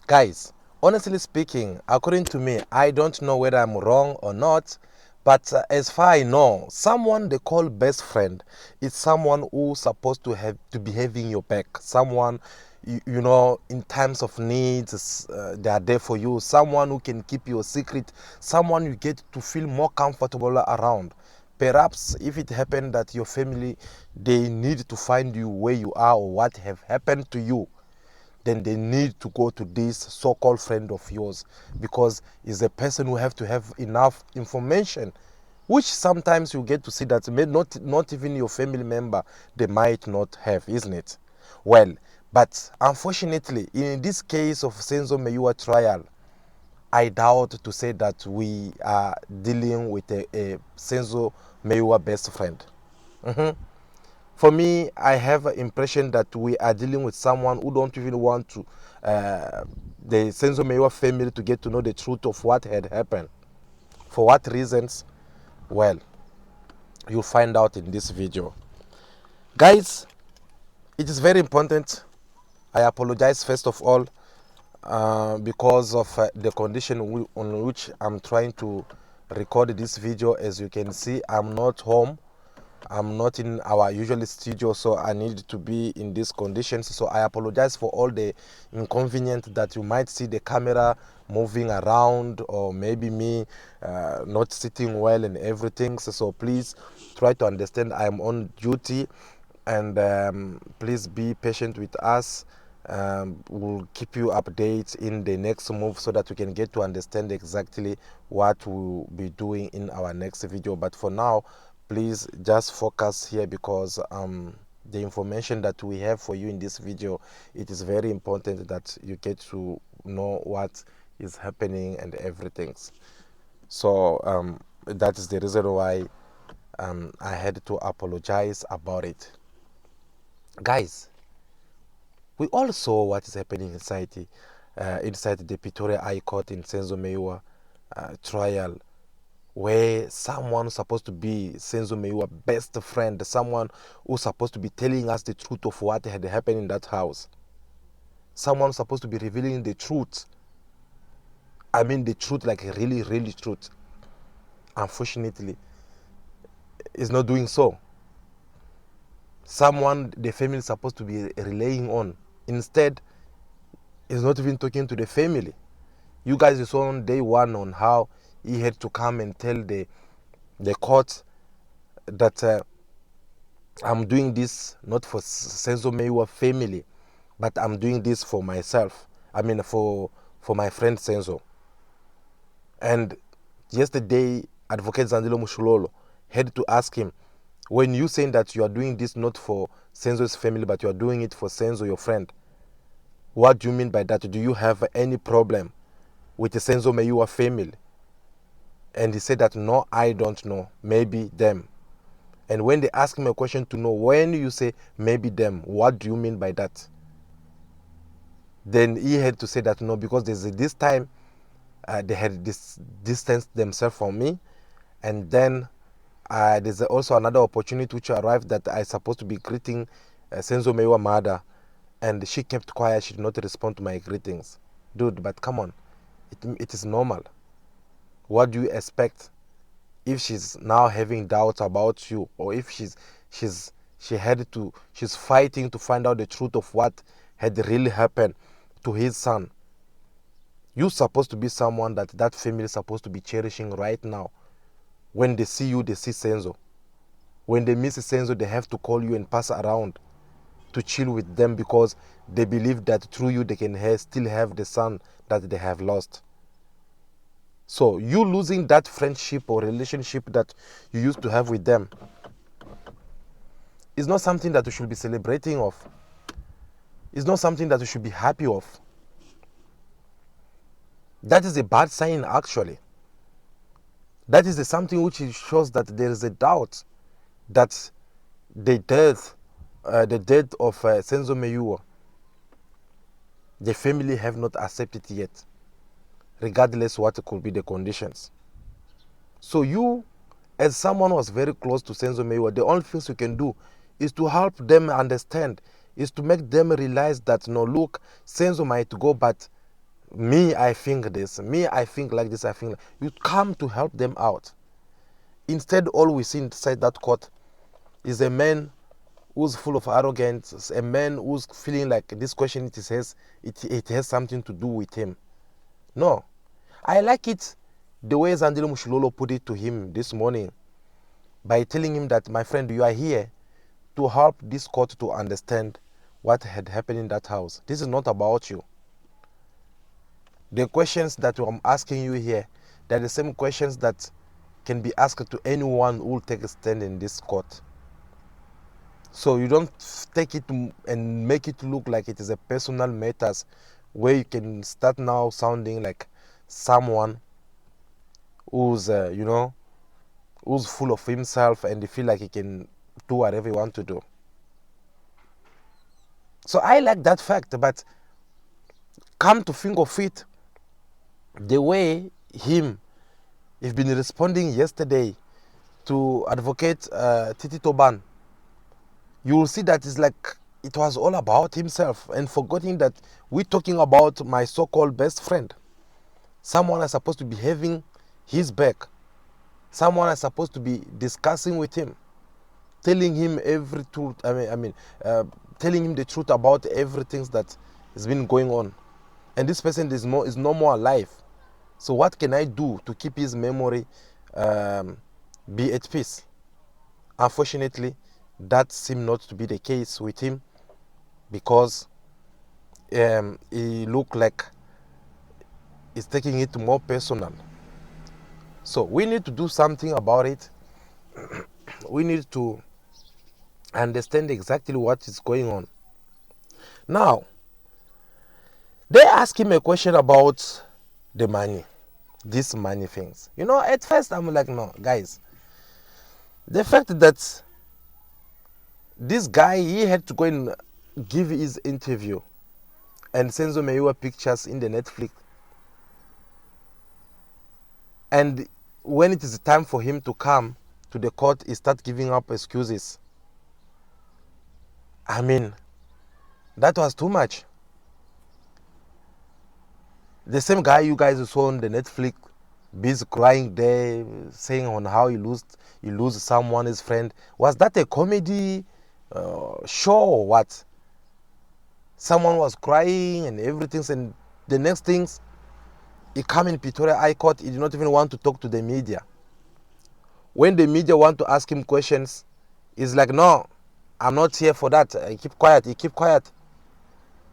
Guys, honestly speaking, according to me, I don't know whether I'm wrong or not, but as far I know, someone they call best friend is someone who's supposed to have to be having your back. Someone you know in times of needs, they are there for you. Someone who can keep your secret. Someone you get to feel more comfortable around. Perhaps if it happened that your family they need to find you where you are or what have happened to you, then they need to go to this so-called friend of yours, because he's a person who have to have enough information, which sometimes you get to see that may not even your family member they might not have, isn't it? Well, but unfortunately in this case of Senzo Meyua trial, I doubt to say that we are dealing with a Senzo Meyua best friend. For me, I have an impression that we are dealing with someone who don't even want to the Senzo Mewa family to get to know the truth of what had happened. For what reasons? Well, you'll find out in this video. Guys, it is very important. I apologize first of all because of the condition on which I'm trying to record this video. As you can see, I'm not home. I'm not in our usual studio, so I need to be in these conditions. So I apologize for all the inconvenience that you might see the camera moving around, or maybe me not sitting well and everything. So please try to understand I'm on duty, and please be patient with us. We'll keep you updates in the next move so that we can get to understand exactly what we'll be doing in our next video. But for now, please just focus here, because the information that we have for you in this video, it is very important that you get to know what is happening and everything. So that is the reason why I had to apologize about it. Guys, we all saw what is happening inside the Pretoria High Court in Senzo Meyiwa trial, where someone supposed to be Senzo Meyiwa's best friend, someone who's supposed to be telling us the truth of what had happened in that house, someone supposed to be revealing the truth. I mean the truth, like really, really truth. Unfortunately, is not doing so. Someone the family is supposed to be relying on, instead, is not even talking to the family. You guys saw on day one on how he had to come and tell the court that I'm doing this not for Senzo Meyiwa family, but I'm doing this for myself. I mean for my friend Senzo. And yesterday, Advocate Zandile Mushulolo had to ask him, when you saying that you are doing this not for Senzo's family, but you are doing it for Senzo, your friend, what do you mean by that? Do you have any problem with the Senzo Meyiwa family? And he said that, no, I don't know, maybe them. And when they ask him a question to know, when you say maybe them, what do you mean by that? Then he had to say that, no, because this time they had distanced themselves from me. And then there's also another opportunity which arrived that I supposed to be greeting Senzo Meyiwa mother, and she kept quiet. She did not respond to my greetings. Dude, but come on, it is normal. What do you expect? If she's now having doubts about you, or if she's fighting to find out the truth of what had really happened to his son, you're supposed to be someone that family is supposed to be cherishing right now. When they see you, they see Senzo. When they miss Senzo, they have to call you and pass around to chill with them, because they believe that through you they can still have the son that they have lost. So you losing that friendship or relationship that you used to have with them is not something that you should be celebrating of. It's not something that you should be happy of. That is a bad sign, actually. That is something which shows that there is a doubt that the death of Senzo Meyiwa, the family have not accepted yet, regardless what could be the conditions. So you, as someone who was very close to Senzo Meyiwa, the only things you can do is to help them understand, is to make them realize that, no, look, Senzo might go, but Me, I think this. Me, I think like this. I think you come to help them out. Instead, all we see inside that court is a man who's full of arrogance, a man who's feeling like this question it has something to do with him. No. I like it the way Zandile Mushilolo put it to him this morning by telling him that, my friend, you are here to help this court to understand what had happened in that house. This is not about you. The questions that I'm asking you here, they're the same questions that can be asked to anyone who will take a stand in this court. So you don't take it and make it look like it is a personal matters where you can start now sounding like someone who's who's full of himself and they feel like he can do whatever he want to do. So I like that fact, but come to think of it, the way he's been responding yesterday to Advocate Titi Toban, you will see that it's like it was all about himself and forgetting that we're talking about my so-called best friend. Someone is supposed to be having his back. Someone is supposed to be discussing with him, telling him every truth. Telling him the truth about everything that has been going on. And this person is no more alive. So what can I do to keep his memory be at peace? Unfortunately, that seemed not to be the case with him, because he looked like he's taking it more personal. So we need to do something about it. We need to understand exactly what is going on. Now, they ask him a question about the money, these money things. At first I'm like, no, guys, the fact that this guy, he had to go and give his interview and Senzo Meyiwa pictures in the Netflix, and when it is time for him to come to the court, he start giving up excuses. I mean, that was too much. The same guy you guys saw on the Netflix, busy crying there, saying on how he lose someone, his friend. Was that a comedy show or what? Someone was crying and everything, and the next things, he come in Pretoria High Court, he did not even want to talk to the media. When the media want to ask him questions, he's like, no, I'm not here for that. He keep quiet.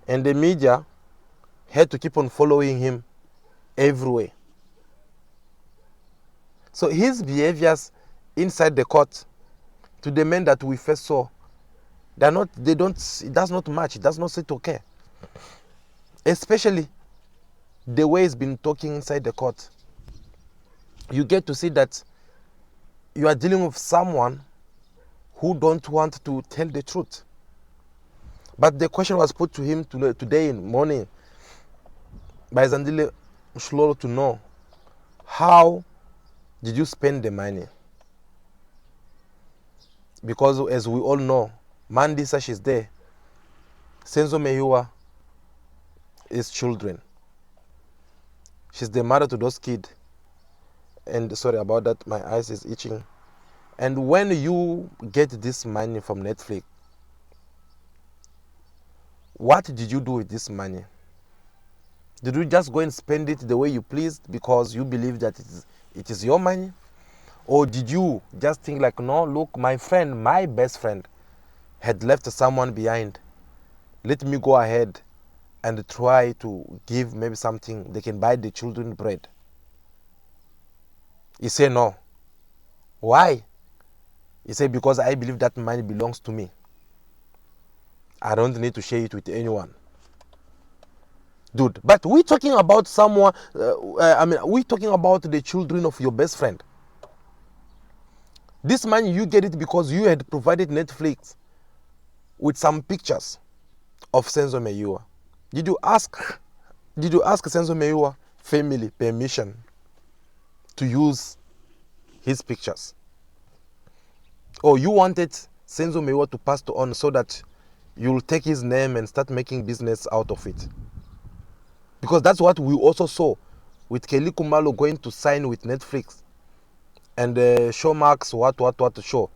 And the media had to keep on following him everywhere. So his behaviors inside the court, to the men that we first saw, it does not match, it does not sit okay. Especially the way he's been talking inside the court. You get to see that you are dealing with someone who don't want to tell the truth. But the question was put to him today in morning by Zandile Mushilolo to know, how did you spend the money? Because as we all know, Mandisa, she's there. Senzo Meyiwa is children. She's the mother to those kids. And sorry about that, my eyes is itching. And when you get this money from Netflix, what did you do with this money? Did you just go and spend it the way you pleased because you believe that it is your money? Or did you just think like, no, look, my friend, my best friend had left someone behind. Let me go ahead and try to give maybe something they can buy the children bread. He said no. Why? He said, because I believe that money belongs to me. I don't need to share it with anyone. Dude, but we're talking about someone, we're talking about the children of your best friend. This money, you get it because you had provided Netflix with some pictures of Senzo Meyiwa. Did you ask Senzo Meyiwa family permission to use his pictures? Or you wanted Senzo Meyiwa to pass on so that you'll take his name and start making business out of it? Because that's what we also saw with Kelly Kumalo going to sign with Netflix and Showmax what to show,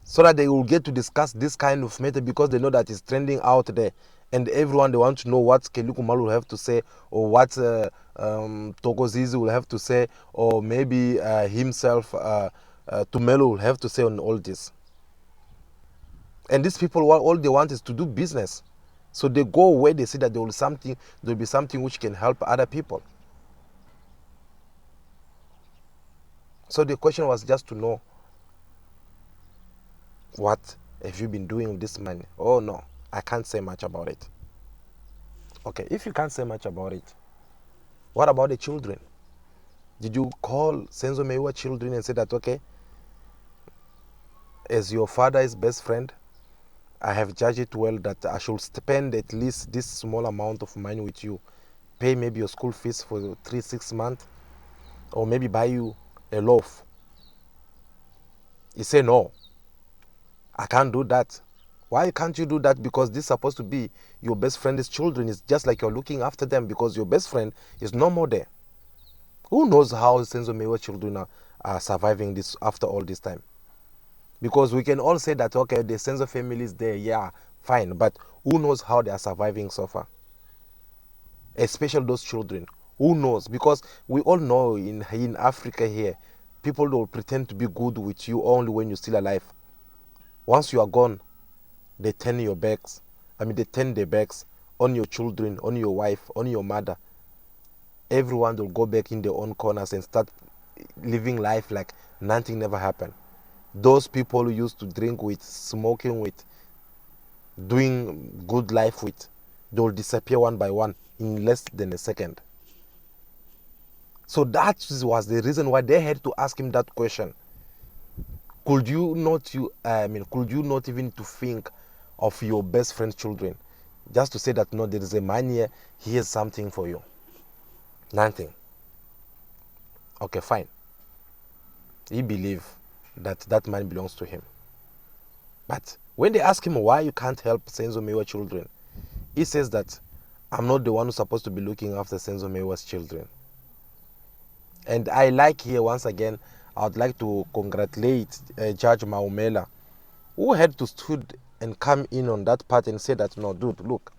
so that they will get to discuss this kind of matter, because they know that it's trending out there, and everyone, they want to know what Kelly Kumalo will have to say, or what Tokozizi will have to say, or maybe himself, Tumelo, will have to say on all this. And these people, all they want is to do business. So they go where they see that there will be something which can help other people. So the question was just to know, what have you been doing with this money? Oh no, I can't say much about it. Okay, if you can't say much about it, what about the children? Did you call Senzo Mewa children and say that, okay, as your father's best friend, I have judged it well that I should spend at least this small amount of money with you, pay maybe your school fees for 3-6 months, or maybe buy you a loaf? He said, no, I can't do that. Why can't you do that? Because this is supposed to be your best friend's children. It's just like you're looking after them, because your best friend is no more there. Who knows how Senzo Mewa children are surviving this after all this time? Because we can all say that, okay, the Senzo family is there, yeah, fine, but who knows how they are surviving so far? Especially those children. Who knows? Because we all know in Africa here, people will pretend to be good with you only when you're still alive. Once you are gone, they turn your backs. They turn their backs on your children, on your wife, on your mother. Everyone will go back in their own corners and start living life like nothing never happened. Those people who used to drink with, smoking with, doing good life with, they will disappear one by one in less than a second. So that was the reason why they had to ask him that question. Could you not even to think of your best friend's children, just to say that, no, there is a man here, he has something for you? Nothing. Okay, fine. He believed that that man belongs to him. But when they ask him why you can't help Senzo Mewa children, he says that, I'm not the one who's supposed to be looking after Senzo Mewa's children. And I like here, once again, I would like to congratulate Judge Maumela, who had to stood and come in on that part and say that, no, dude, look,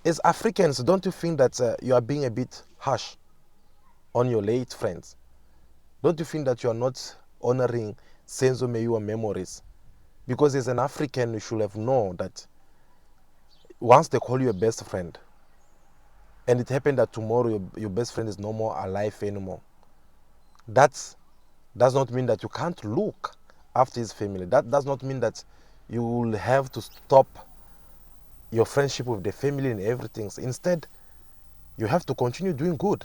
as Africans, don't you think that you are being a bit harsh on your late friends? Don't you think that you are not honoring Senzo Mewa memories? Because as an African, you should have known that once they call you a best friend, and it happened that tomorrow your best friend is no more alive anymore, that does not mean that you can't look after his family. That does not mean that you will have to stop your friendship with the family and everything. Instead, you have to continue doing good,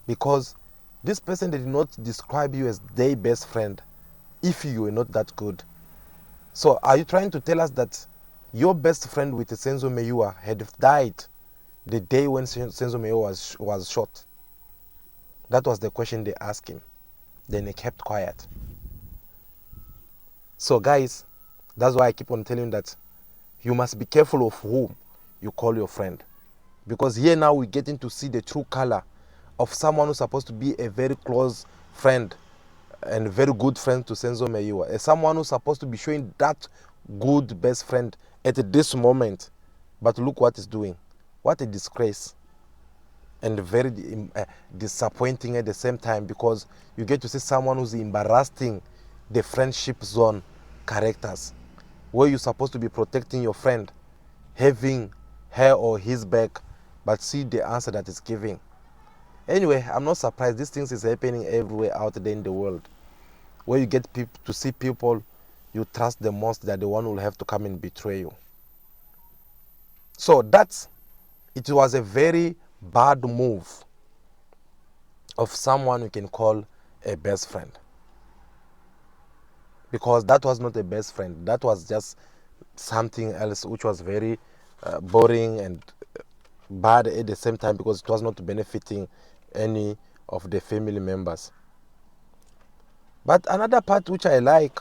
because this person did not describe you as their best friend if you were not that good. So are you trying to tell us that your best friend with Senzo Mewa had died the day when Senzo Mewa was shot? That was the question they asked him. Then he kept quiet. So guys, that's why I keep on telling you that you must be careful of whom you call your friend. Because here now we're getting to see the true color of someone who's supposed to be a very close friend and very good friend to Senzo Mewa. As someone who's supposed to be showing that good best friend at this moment. But look what he's doing. What a disgrace. And very disappointing at the same time, because you get to see someone who's embarrassing the friendship zone characters, where you're supposed to be protecting your friend, having her or his back, but see the answer that is giving. Anyway, I'm not surprised. These things is happening everywhere out there in the world, where you get to see people you trust the most, that the one will have to come and betray you. So it was a very bad move of someone you can call a best friend, because that was not a best friend. That was just something else which was very boring and bad at the same time, because it was not benefiting any of the family members. But another part which I like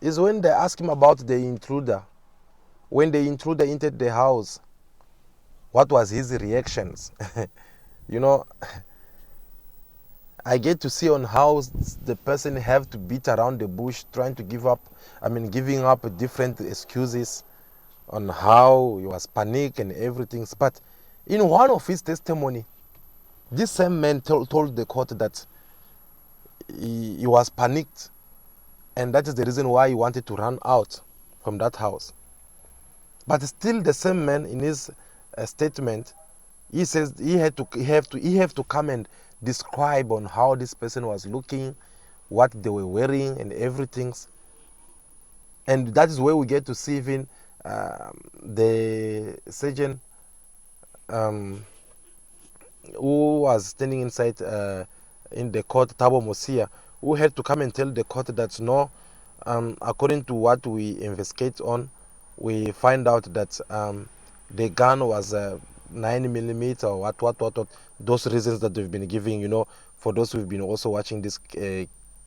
is when they ask him about the intruder. When the intruder entered the house, What was his reactions? You know, I get to see on how the person have to beat around the bush trying to give up, giving up different excuses on how he was panic and everything. But in one of his testimony, this same man told the court that he was panicked, and that is the reason why he wanted to run out from that house. But still, the same man in his statement, he says he have to come and describe on how this person was looking, what they were wearing, and everything. And that is where we get to see even the surgeon who was standing inside in the court, Thabo Mosia, who had to come and tell the court that no, according to what we investigate on, we find out that the gun was 9mm or what, those reasons that we've been giving, for those who've been also watching this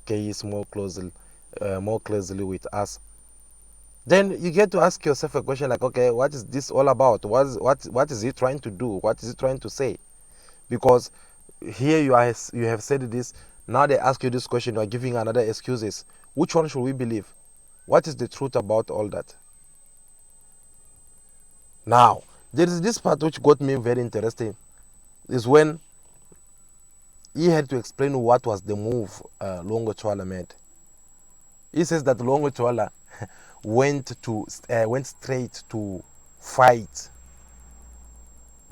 case more closely with us. Then you get to ask yourself a question like, okay, what is this all about? What is he trying to do? What is he trying to say? Because here you have said this, now they ask you this question, you are giving another excuses. Which one should we believe? What is the truth about all that? Now, there is this part which got me very interesting, is when he had to explain what was the move Longo Chwala made. He says that Longo Chwala went straight to fight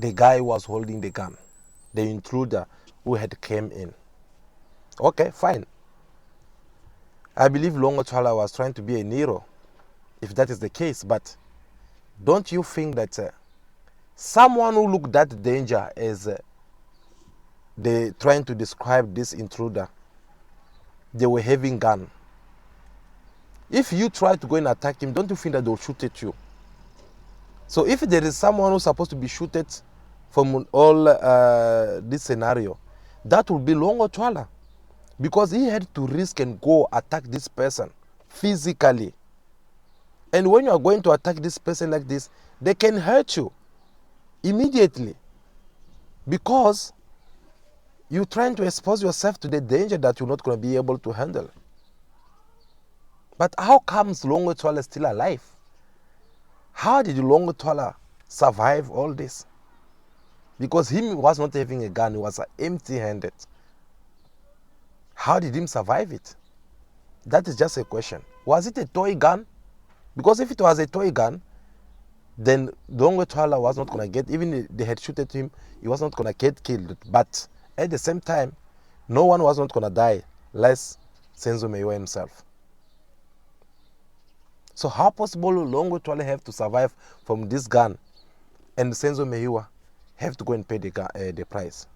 the guy who was holding the gun, the intruder who had came in. Okay, fine. I believe Longo Chwala was trying to be a Nero, if that is the case, but don't you think that someone who looked that danger as they trying to describe this intruder, they were having gun. If you try to go and attack him, don't you think that they'll shoot at you? So if there is someone who's supposed to be shooted from all this scenario, that will be Longo Chwala, because he had to risk and go attack this person physically. And when you are going to attack this person like this, they can hurt you immediately, because you're trying to expose yourself to the danger that you're not going to be able to handle. But how comes Longo Chwala still alive? How did Longo Chwala survive all this? Because he was not having a gun, he was empty-handed. How did he survive it? That is just a question. Was it a toy gun? Because if it was a toy gun, then Longo Chwala was not going to get, even if they had shot at him, he was not going to get killed. But at the same time, no one was not going to die, less Senzo himself. So how possible Longo Chwala have to survive from this gun, and Senzo Meyiwa have to go and pay the price?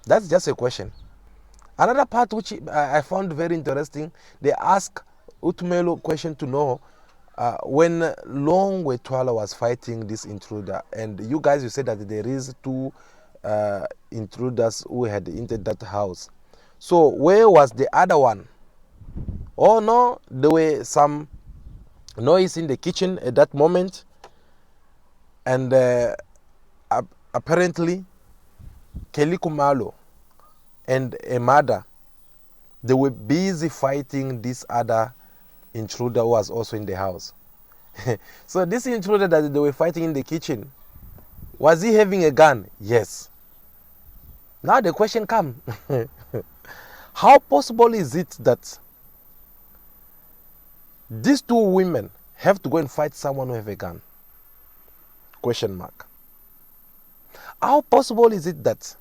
That's just a question. Another part which I found very interesting, they ask Tumelo question to know when Longo Chwala was fighting this intruder, and you guys, you said that there is two intruders who had entered that house. So where was the other one? Oh no, there were some noise in the kitchen at that moment, and apparently Kelly Kumalo and a mother, they were busy fighting this other intruder who was also in the house. So this intruder that they were fighting in the kitchen, was he having a gun? Yes. Now the question comes, how possible is it that these two women have to go and fight someone who have a gun? Question mark. How possible is it that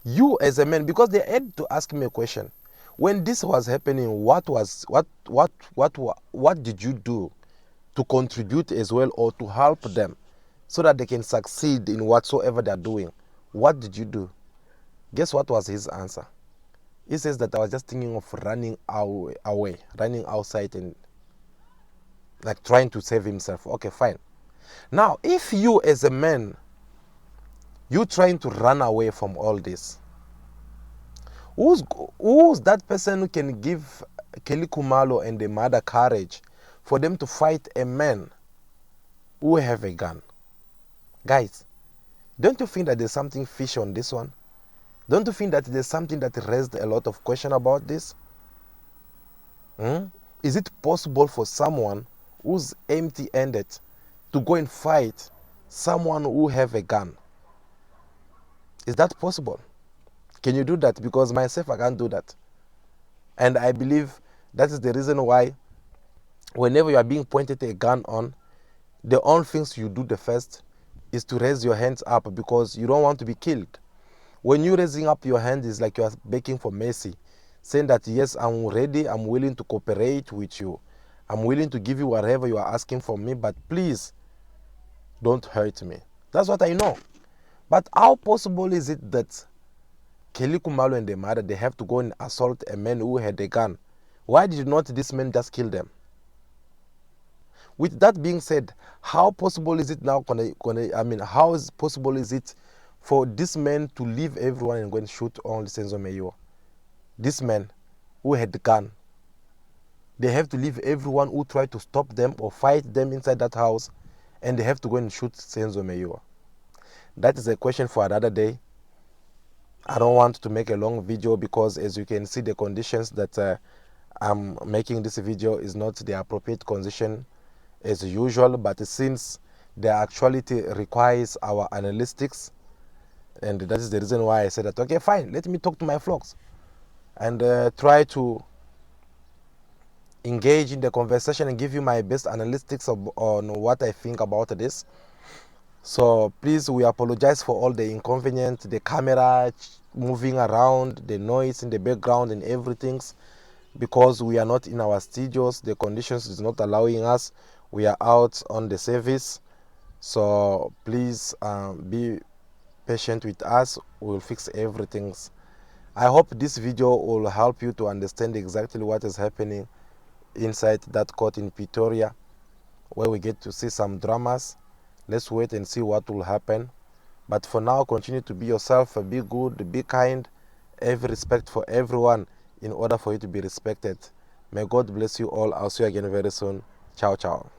you as a man, because they had to ask me a question, when this was happening, what did you do to contribute as well, or to help them so that they can succeed in whatsoever they're doing? What did you do? Guess what was his answer? He says that I was just thinking of running away, running outside and like trying to save himself. Okay, fine. Now, if you as a man, you trying to run away from all this, who's that person who can give Kelly Kumalo and the mother courage for them to fight a man who have a gun? Guys, don't you think that there's something fishy on this one? Don't you think that there's something that raised a lot of question about this? Hmm? Is it possible for someone who's empty-handed to go and fight someone who have a gun? Is that possible? Can you do that? Because myself, I can't do that. And I believe that is the reason why whenever you are being pointed a gun on, the only things you do the first is to raise your hands up because you don't want to be killed. When you're raising up your hand, it's like you are begging for mercy, saying that yes, I'm ready, I'm willing to cooperate with you. I'm willing to give you whatever you are asking from me, but please don't hurt me. That's what I know. But how possible is it that Kelly Kumalo and the mother, they have to go and assault a man who had a gun? Why did not this man just kill them? With that being said, how possible is it now? How is possible is it for this man to leave everyone and go and shoot on Senzo Mayo? This man who had the gun, they have to leave everyone who tried to stop them or fight them inside that house, and they have to go and shoot Senzo Mayo. That is a question for another day. I don't want to make a long video because, as you can see, the conditions that I'm making this video is not the appropriate condition as usual, but since the actuality requires our analytics, and that is the reason why I said that, okay, fine, let me talk to my flocks and try to engage in the conversation and give you my best analytics on what I think about this. So please, we apologize for all the inconvenience, the camera moving around, the noise in the background and everything, because we are not in our studios. The conditions is not allowing us. We are out on the service. So please be patient with us. We'll fix everything. I hope this video will help you to understand exactly what is happening inside that court in Pretoria, where we get to see some dramas. Let's wait and see what will happen. But for now, continue to be yourself, be good, be kind, have respect for everyone in order for you to be respected. May God bless you all. I'll see you again very soon. Ciao, ciao.